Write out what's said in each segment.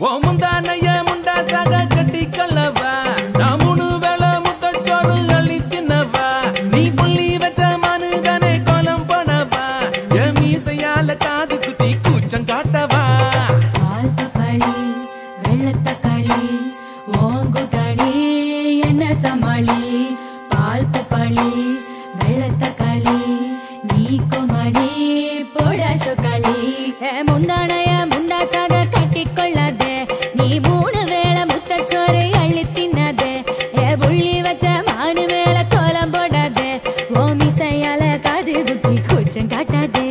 ஓ முந்தானைய முண்டாசாக கட்டி கொள்ளவா நான் 3 வேளை முத்தச்சோறு அள்ளி தின்னவா நீ புள்ளி வச்ச மனுதானே கோலம் போனவா என் மீசையால காது குத்தி கூச்சம் காட்டவா பால் பப்பாளி வெள்ளத்தக்காளி ஓங்குடாளி என்ன சமாளி பால் பப்பாளி வெள்ளத்தக்காளி நீ கோமாளி போடா சொக்காளி முந்தானைய முண்டாசாக கட்டி கொள்ளாதே நீ 3 வேளை முத்தச்சோறு அள்ளி தின்னாதே புள்ளி வச்ச மானு மேல கோலம் போடாதே ஓ மிசையால காது குத்தி கூச்சம் காட்டாதே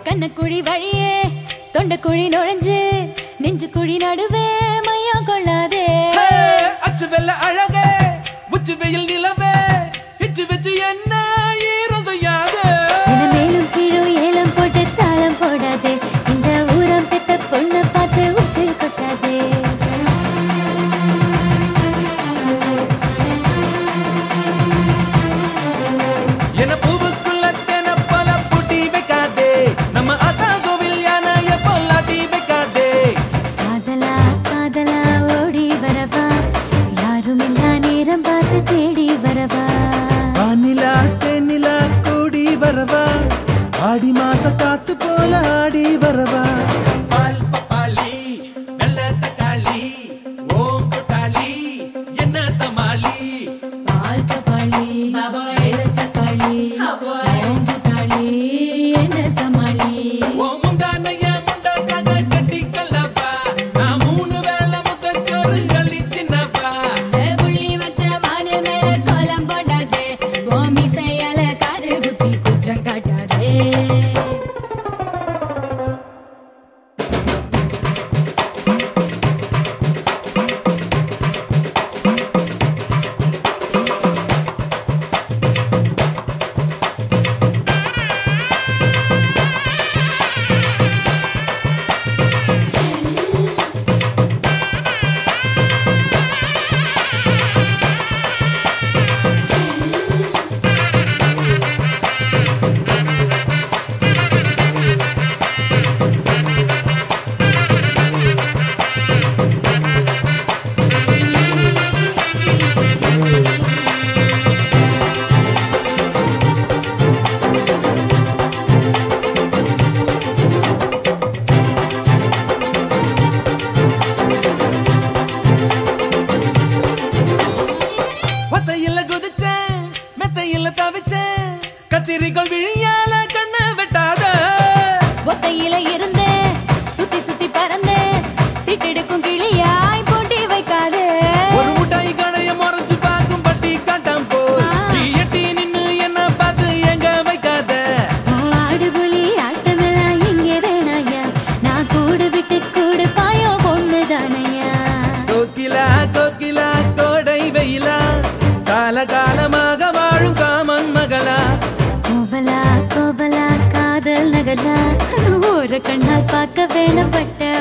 கண்ணக்குழி வழியே தொண்டக்குழி நுழைஞ்சு நெஞ்சு குழி நடுவே மையம் கொள்ளாதே அச்சு வெள்ள அழகே உச்சி வெயில் நிலவே இச்சு வச்சு என்ன ஈரம் செய்யாது மேலும் கீழும் ஏலம் போட்டு தாளம் போடாதே இந்த ஊரம் பெத்த பொண்ணை பார்த்து உச்சை கொட்டாதே என்ன பூவுக்குள்ள தென பல பூட்டி வைக்காதே நம்ம அத்தா கோவில் யானைய பொல்லாட்டி வைக்காதே காதலா காதலா ஓடி வரவா யாரும் இல்லா நேரம் பார்த்து தேடி வரவா வானிலா தென்னிலா கூடி வரவா ஆடி மாச காத்து போல ஆடி வரவா பால் பப்பாளி வெள்ள தக்காளி ஓங்குட்டாளி என்ன சமாளி பால் பப்பாளி வெள்ளத்தக்காளி ஓங்குட்டாளி என்ன சமாளி ஓ முந்தானைய முண்டாசாக கட்டி கொள்ளவா நான் 3 வேளை முத்தச்சோறு அள்ளி தின்னவா புள்ளி வச்ச மானு மேல கோலம் போடாதே ஓ மிசையால காது குத்தி கூச்சம் காட்டாதே ஒத்தையில குதிச்சேன் மெத்தையில தவிச்சேன் கச்சிரிகள் விழியால கண்ணை வெட்டாத ஒத்தையில இருந்தேன் சுத்தி சுத்தி பறந்தேன் சிட்டெடுக்கும் கிளியாய் போட்டி வைக்காதே ஒரு முட்டாய் கடைய முறைச்சு பார்க்கும் பட்டி காட்டாம் போ நீ எட்டி நின்னு என்ன பார்த்து எங்க வைக்காத ஆடு புலி ஆட்டமெல்லாம் இங்கே வேணாயா நான் கூடு விட்டு கூடு பாயோ பொண்ணு தானையா கோகிலா கோகிலா கோடை வெயிலா காலகாலமாக வாழும் காமன் மகளா கோவலா கோவலா காதல் நகலா ஒரு கண்ணால் பார்க்க வேணப்பட்ட